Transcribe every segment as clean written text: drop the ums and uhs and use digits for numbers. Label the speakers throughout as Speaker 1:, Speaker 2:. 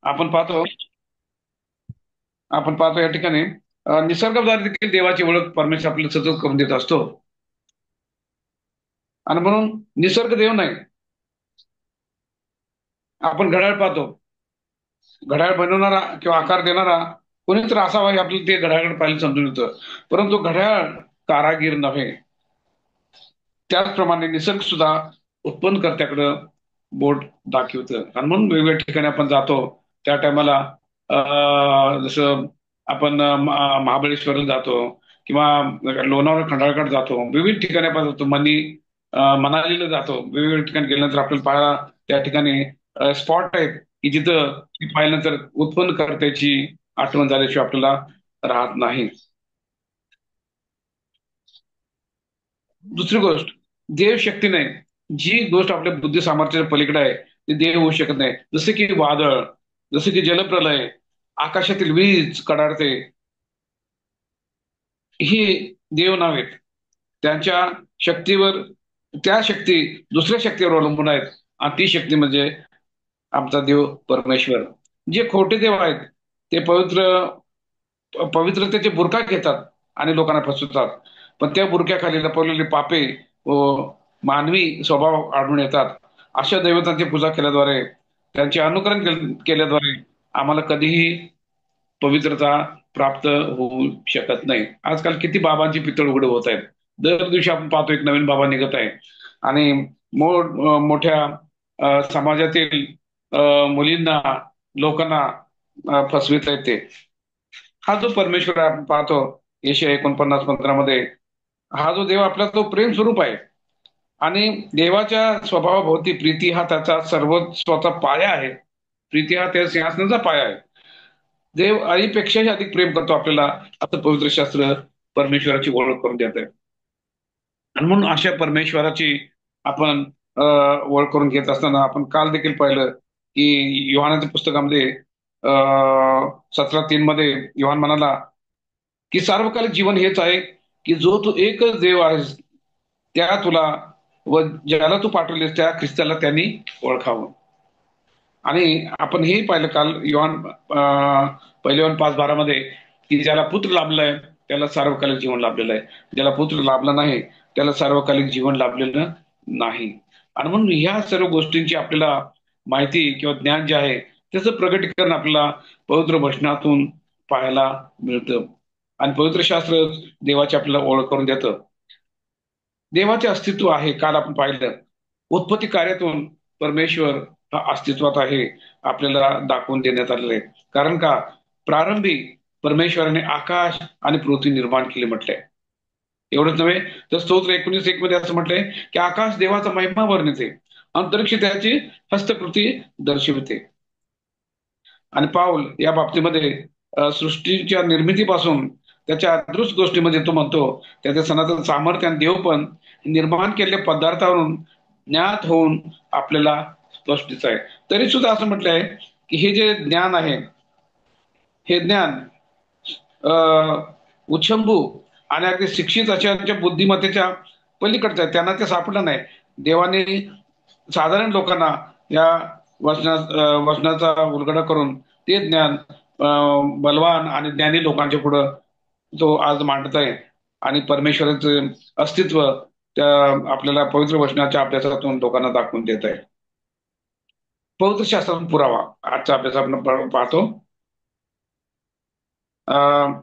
Speaker 1: आपण पाहतो आपण पाहतो या ठिकाणी निसर्गाद्वारे देखील देवाची ओळख परमेश्वर आपल्याला सतत करून देत असतो. आणि म्हणून निसर्ग देव नाही. आपण घड्याळ पाहतो. घड्याळ बनवणारा किंवा आकार देणारा कोणीतरी असावा हे आपल्याला ते घड्याळाकडे पाहिलं समजून येतं. परंतु घड्याळ कारागीर नव्हे. त्याचप्रमाणे निसर्ग सुद्धा उत्पन्नकर्त्याकडं बोट दाखवतं. आणि म्हणून वेगवेगळ्या ठिकाणी आपण जातो त्या टायमाला जसं आपण महाबळेश्वरला जातो किंवा लोणावळा खंडाळाकडे जातो. विविध ठिकाणी आपण जातो. मनालीला जातो. वेगवेगळ्या ठिकाणी गेल्यानंतर आपल्याला पाहायला त्या ठिकाणी स्पॉट आहेत की जिथं पाहिल्यानंतर उत्पन्न करण्याची आठवण झाल्याशिवाय आपल्याला राहत नाही. दुसरी गोष्ट, देव शक्ती नाही. जी गोष्ट आपल्या बुद्धी सामर्थ्याच्या पलीकडे आहे ती देव होऊ शकत नाही. जसे की वादळ, जसे की जलप्रलय, आकाशातील वीज कडाडते, ही देव नावेत. त्यांच्या शक्तीवर, त्या शक्ती दुसऱ्या शक्तीवर अवलंबून आहेत. आणि ती शक्ती म्हणजे आमचा देव परमेश्वर. जे खोटे देव आहेत ते पवित्रतेचे बुरखा घेतात आणि लोकांना फसवतात. पण त्या बुरख्याखाली लपवलेले पापे व मानवी स्वभाव आढळून येतात. अशा दैवतांची पूजा केल्याद्वारे, त्यांचे अनुकरण केल्याद्वारे आम्हाला कधीही पवित्रता प्राप्त होऊ शकत नाही. आजकाल किती बाबांची पितळ उघड होत आहेत. दर दिवशी आपण पाहतो एक नवीन बाबा निघत आहे. आणि मोठ्या समाजातील मुलींना, लोकांना फसवित आहेत ते. हा जो परमेश्वर आपण पाहतो यशया 49:15 हा जो देव आपला तो प्रेम स्वरूप आहे. आणि देवाच्या स्वभावाभोवती प्रीती हा त्याचा सर्वस्वाचा पाया आहे. प्रीती हा त्या सिंहासनाचा पाया आहे. देव आईपेक्षाही अधिक प्रेम करतो आपल्याला, असं पवित्र शास्त्र परमेश्वराची ओळख करून देत आहे. आणि म्हणून अशा परमेश्वराची आपण ओळख करून घेत असताना आपण काल देखील पाहिलं की योहानाच्या पुस्तकामध्ये 17:3 योहान म्हणाला की सार्वकालिक जीवन हेच आहे की जो तू एकच देव आहेस त्या तुला व ज्याला तू पाठवलेस त्या ख्रिस्ताला त्यांनी ओळखावं. आणि आपण हे पाहिलं काल पहिले योहान 5:12 की ज्याला पुत्र लाभलाय त्याला सार्वकालिक जीवन लाभलेलं आहे. ज्याला पुत्र लाभला नाही त्याला सार्वकालिक जीवन लाभलेलं नाही. आणि म्हणून ह्या सर्व गोष्टींची आपल्याला माहिती किंवा ज्ञान जे आहे त्याचं प्रगटीकरण आपल्याला पवित्र वचनातून पाहायला मिळतं. आणि पवित्र शास्त्र देवाची आपल्याला ओळख करून देतं. देवाचे अस्तित्व आहे काल आपण पाहिलं. उत्पत्ती कार्यातून परमेश्वर हा अस्तित्वात आहे आपल्याला दाखवून देण्यात आलेलं आहे. कारण का, प्रारंभी परमेश्वराने आकाश आणि पृथ्वी निर्माण केले म्हटलंय. एवढंच नव्हे तर स्तोत्र 19:1 असं म्हटलंय की आकाश देवाचा महिमा वर्णिते, अंतरिक्ष त्याची हस्तकृती दर्शविते. आणि पाऊल या बाबतीमध्ये सृष्टीच्या निर्मितीपासून त्याच्या अदृश्य गोष्टीमध्ये तो म्हणतो त्याचे सनातन सामर्थ्य आणि देव पण निर्माण केलेल्या पदार्थावरून ज्ञात होऊन आपल्याला स्पष्टच आहे. तरी सुद्धा असं म्हटलंय की हे जे ज्ञान आहे हे ज्ञान उच्छंभू आणि अगदी शिक्षित अशांच्या बुद्धिमत्तेच्या पलीकडचं आहे. त्यांना ते सापडलं नाही. देवाने साधारण लोकांना या वचनाचा उलगडा करून ते ज्ञान बलवान आणि ज्ञानी लोकांच्या पुढं तो आज मांडत आहे. आणि परमेश्वराचं अस्तित्व त्या आपल्याला पवित्र वचनाच्या अभ्यासातून लोकांना दाखवून देत आहे. पवित्र शास्त्रातून पुरावा आजचा अभ्यास आपण पाहतो. अं,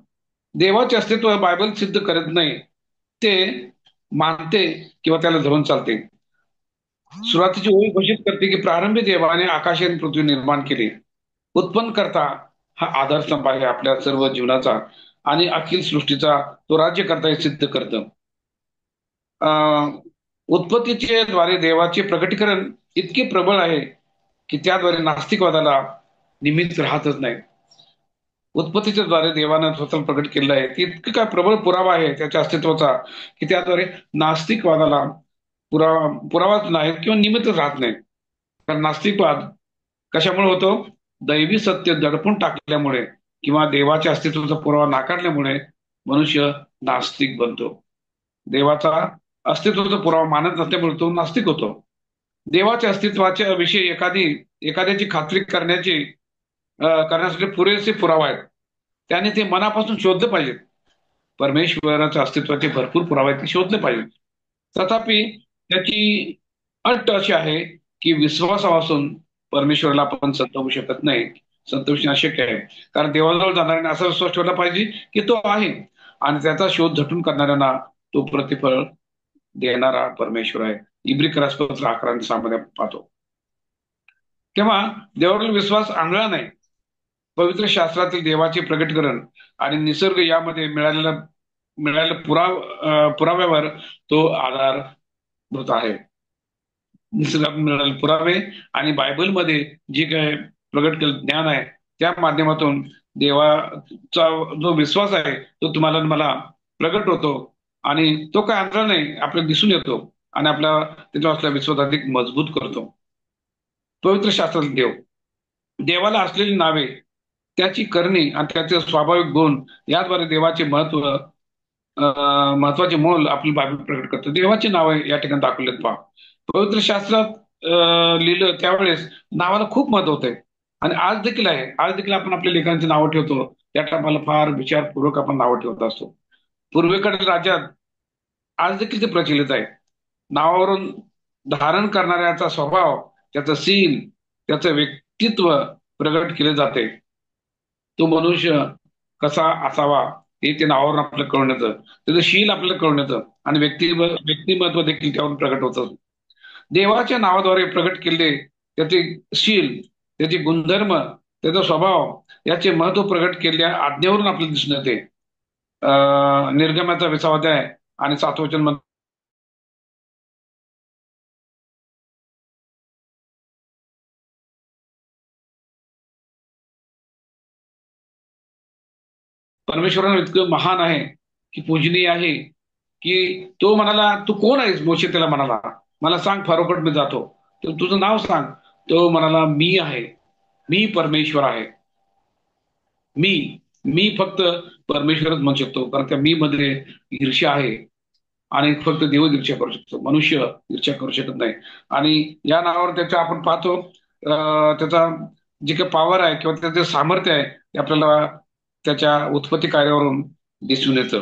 Speaker 1: देवाचे अस्तित्व बायबल सिद्ध करत नाही, ते मानते किंवा त्याला धरून चालते. सुरुवातीची ओळी घोषित करते की प्रारंभी देवाने आकाश आणि पृथ्वी निर्माण केली. उत्पन्न करता हा आधारस्तंभ आहे आपल्या सर्व जीवनाचा आणि अखिल सृष्टीचा तो राज्य करता हे सिद्ध करतं. उत्पत्तीचे द्वारे देवाचे प्रकटीकरण इतके प्रबळ आहे की त्याद्वारे नास्तिकवादाला निमित्त राहतच नाही. उत्पत्तीच्या द्वारे देवानं स्वतः प्रकट केलेलं आहे की इतकं काय प्रबळ पुरावा आहे त्याच्या अस्तित्वाचा की त्याद्वारे नास्तिकवादाला पुरावाच नाही किंवा निमित्त राहत नाही. कारण नास्तिकवाद कशामुळे होतो? दैवी सत्य दडपून टाकल्यामुळे किंवा देवाच्या अस्तित्वाचा पुरावा नाकारल्यामुळे मनुष्य नास्तिक बनतो. देवाचा अस्तित्वाचा पुरावा मानत नसल्यामुळे तो नास्तिक होतो. देवाच्या अस्तित्वाच्या विषयी एखाद्याची खात्री करण्याची करण्यासाठी पुरेसे पुरावा आहेत. त्याने ते मनापासून शोधले पाहिजेत. परमेश्वराच्या अस्तित्वाचे भरपूर पुरावे आहेत, ते शोधले पाहिजेत. तथापि त्याची अट अशी आहे की विश्वासापासून परमेश्वराला आपण संतवू शकत नाही. संतोषणे अशक्य आहे. कारण देवाजवळ जाणाऱ्याने असा विश्वास ठेवला पाहिजे की तो आहे, आणि त्याचा शोध झटून करणाऱ्यांना तो प्रतिफळ देणारा परमेश्वर आहे. इब्री करासपत्र 11:6 पाहतो. तेव्हा देवावरील विश्वास आंधळा नाही. पवित्र शास्त्रातील देवाचे प्रगटीकरण आणि निसर्ग यामध्ये मिळालेल्या पुराव्यावर तो आधारभूत आहे. निसर्गात मिळालेले पुरावे आणि बायबलमध्ये जे काय प्रगट केलं ज्ञान आहे, त्या माध्यमातून देवाचा जो विश्वास आहे तो तुम्हाला आणि मला प्रगट होतो. आणि तो काय आंधळा नाही, आपल्याला दिसून येतो आणि आपला त्याच्यावर असलेला विश्वास अधिक मजबूत करतो. पवित्र शास्त्रातील देवाला असलेली नावे, त्याची करणी आणि त्याचे स्वाभाविक गुण याद्वारे देवाचे महत्वाचे मोल आपली बायबल प्रकट करतो. देवाची नावे या ठिकाणी दाखवलेत पहा. पवित्र शास्त्रात लिहिलं त्यावेळेस नावाला खूप महत्व होते. आणि आज देखील आहे. आज देखील आपण आपल्या लेखनाची नावं ठेवतो. त्या टायमाला फार विचारपूर्वक आपण नावं ठेवत असतो. पूर्वेकडील राज्यात आज देखील ते प्रचलित आहे. नावावरून धारण करणाऱ्याचा स्वभाव, त्याचं सील, त्याचं व्यक्तित्व प्रगट केले जाते. तो मनुष्य कसा असावा हे ते नावावरून आपल्याला कळून येतं. त्याचं शील आपल्याला कळून येतं आणि व्यक्तिमत्व देखील त्यावरून प्रगट होतं. देवाच्या नावाद्वारे प्रगट केले त्याचे शील, त्याचे गुणधर्म, त्याचा स्वभाव याचे महत्व प्रगट केलेल्या आज्ञेवरून आपल्याला दिसून येते. निर्गमाचा 20 अध्याय आणि 7 वचन, परमेश्वरानं इतकं महान आहे की पूजनीय आहे की तो म्हणाला, तू कोण आहेस? मोशे त्याला म्हणाला, मला सांग, फारोकट मी जातो. तर तुझं नाव सांग. तो म्हणाला, मी आहे, मी परमेश्वर आहे. मी मी फक्त परमेश्वरच म्हणू शकतो, कारण त्या मी मध्ये ईर्ष्या आहे. आणि फक्त देवच ईर्ष्या करू शकतो, मनुष्य ईर्ष्या करू शकत नाही. आणि या नावावर त्याच्या आपण पाहतो त्याचा जे काही पॉवर आहे किंवा त्याचं सामर्थ्य आहे ते आपल्याला त्याच्या उत्पत्ती कार्यावरून दिसून येतं.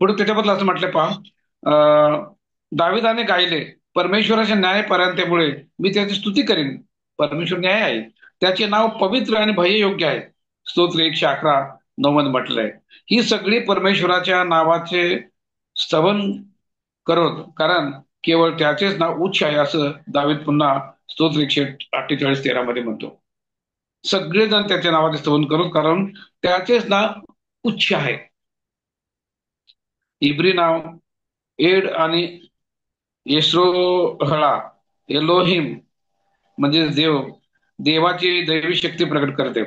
Speaker 1: पुढे त्याच्याबद्दल असं म्हटलं पहा, दाविदाने गायले, परमेश्वराच्या न्यायपरायणतेमुळे मी त्याची स्तुती करीन. परमेश्वर न्याय आहे, त्याचे नाव पवित्र आणि भययोग्य आहे. स्तोत्र 111:9 म्हटलंय. ही सगळी परमेश्वराच्या नावाचे स्तवन करत, कारण केवळ त्याचेच नाव उच्च आहे असं दावीद पुन्हा स्तोत्र 148:13 म्हणतो. सगळेजण त्याच्या नावाचे स्तवन करत, कारण त्याचेच नाव उच्च आहे. इब्री नाव एड आणि येस्रोहळा, एलोहिम म्हणजे देव, देवाची दैवी शक्ती प्रकट करते.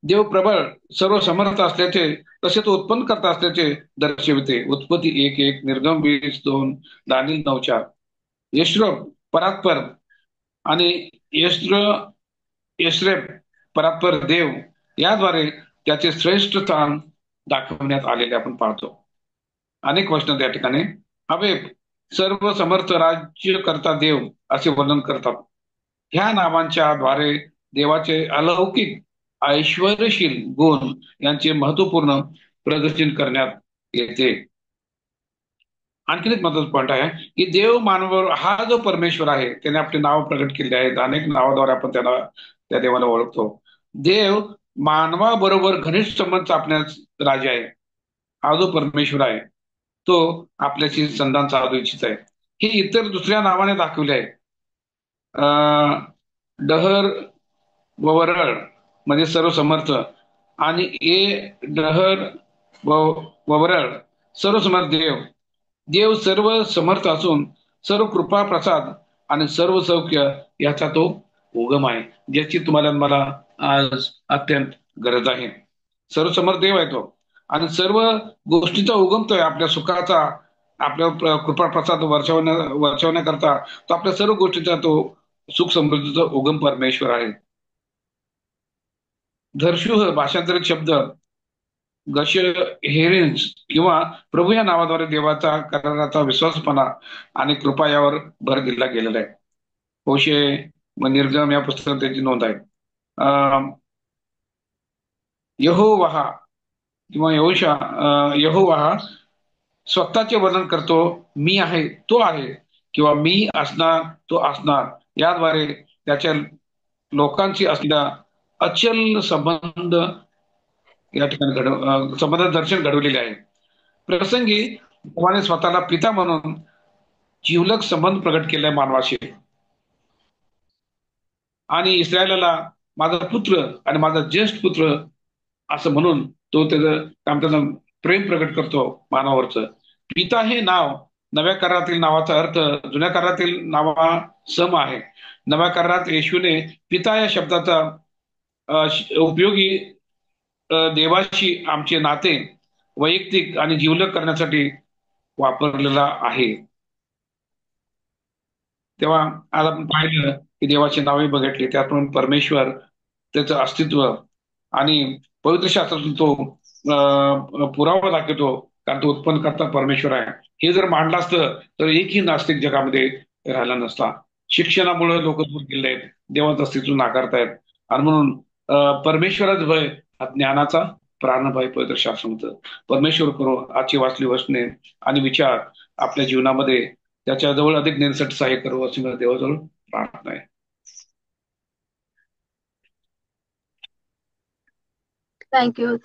Speaker 1: देव प्रबळ, सर्व समर्थ असल्याचे, तसेच उत्पन्न करता असल्याचे दर्शविते. उत्पत्ती 1:1, निर्गम 20:2, दानिल 9:4. यश्रो परात्पर आणि यश्र यश्रेप परात्पर देव याद्वारे त्याचे श्रेष्ठ स्थान दाखवण्यात आलेले आपण पाहतो. अनेक वचन त्या ठिकाणी हवे सर्व समर्थ राज्य करता देव असे वर्णन करतात. ह्या नावांच्या द्वारे देवाचे अलौकिक ऐश्वर्यशील गुण यांचे महत्वपूर्ण प्रदर्शन करण्यात येते. आणखीन एक महत्वाचा पॉईंट आहे की देव मानवावर हा जो परमेश्वर आहे त्याने आपले नाव प्रगट केले आहेत. अनेक नावाद्वारे आपण त्याला त्या देवाला ओळखतो. देव मानवाबरोबर घनिष्ठ संबंध साधण्यास राजा आहे. हा जो परमेश्वर आहे तो आपल्याशी संधान साधू इच्छित आहे. हे इतर दुसऱ्या नावाने दाखवले आहे. डहर वरळ म्हणजे सर्व समर्थ, आणि डहर वरळ सर्व समर्थ देव. देव सर्व समर्थ असून सर्व कृपा प्रसाद आणि सर्व सौख्य याचा तो उगम आहे, ज्याची तुम्हाला मला आज अत्यंत गरज आहे. सर्व समर्थ देव आहे तो, आणि सर्व गोष्टीचा उगम तो आहे. आपल्या सुखाचा, आपल्या कृपा प्रसाद वर्षवण्याकरता तो आपल्या सर्व गोष्टीचा तो सुख समृद्धीचा उगम परमेश्वर आहे. धर्षु भाषांतरित शब्द गश हेरिन्स किंवा प्रभू या नावाद्वारे देवाचा कराराचा विश्वासपणा आणि कृपा यावर भर दिला गेलेला आहे. होशे व निर्गम या पुस्तकात त्याची नोंद आहे. यहोवाह किंवा यहोवाह स्वतःचे वर्णन करतो. मी आहे तो आहे किंवा मी असणार तो असणार, याद्वारे त्याच्या लोकांशी असलेला अचल संबंध या ठिकाणी संबंध दर्शन घडवलेले आहे. प्रसंगी देवाने स्वतःला पिता म्हणून जिवलग संबंध प्रगट केलाय मानवाशी, आणि इस्रायलाला माझा पुत्र आणि माझा ज्येष्ठ पुत्र असं म्हणून तो त्याचं काम त्याचं प्रेम प्रकट करतो मानवावरचं. पिता हे नाव नव्या करारातील नावाचा अर्थ जुन्या करारातील नावा सम आहे. नव्या करारात येशूने पिता या शब्दाचा उपयोगी देवाशी आमचे नाते वैयक्तिक आणि जिवलग करण्यासाठी वापरलेला आहे. तेव्हा आज आपण पाहिलं की देवाची नावे बघितली, त्यातून परमेश्वर, त्याचं अस्तित्व आणि पवित्र शास्त्रातून तो पुरावा दाखवतो, कारण तो उत्पन्न करता परमेश्वर आहे. हे जर मांडलं असतं तर एकही नास्तिक जगामध्ये राहिला नसता. शिक्षणामुळे लोक दूर गेले आहेत, देवाचं अस्तित्व नाकारतायत. आणि म्हणून परमेश्वराच भय हा ज्ञानाचा प्राणभ आहे, पवित्र शास्त्र म्हणतं. परमेश्वर करो आजची वाचली वचने आणि विचार आपल्या जीवनामध्ये त्याच्याजवळ अधिक नेण्यासाठी सहाय्य करू अशी मला देवाजवळ प्रार्थना आहे.
Speaker 2: थँक्यू.